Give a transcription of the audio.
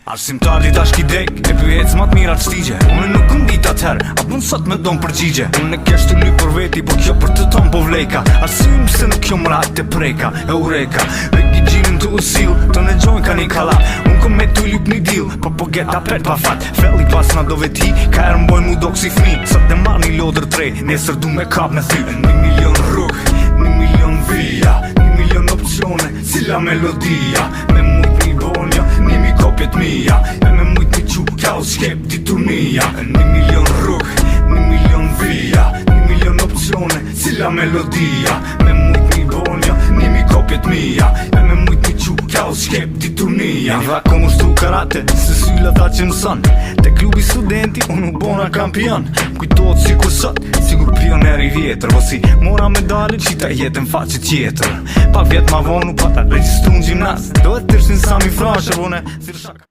Arsimtari tash ki dek, e pyec ma t'mira t'stigje. Unë nuk këm dit atëher, apo në sot me don përgjigje. Unë e kesh të lyp për veti, po kjo për të ton po vleka. Arsim se nuk jo mrat të preka, eureka. Dhe ki gjinin të usil, të në gjojnë ka një kala. Unë këm me t'u lyp një dil, po geta pet pa fat. Felli pas na do veti, ka erë mboj mu do kësi fmi. Sot e marr një lodër tre, nesër du me kap me thy. 1 milion rrug, 1 milion vija, 1 milion opcione, cila melodia. Me mujt një bonja, nimi kopjet mija. E me mujt një qu, ka u shkep di turnia. 1 milion rrug, 1 milion vija, 1 milion opcione, cila melodia. Me mujt një bonja, nimi kopjet mija. E me mujt një qu, ka u shkep di turnia. Dha kom ushtu karate, se sylla tha që mëson. Te klubi studenti, unë u bona kampion. Kujtot si kur sot, sigur pioneri vjetër. Po si mora medalit, qita jetën faqe tjetër. Pak vjet ma vonu, pata registru në gjimnaz. Do e tërshin sa mi frashër, vone, si rëshak.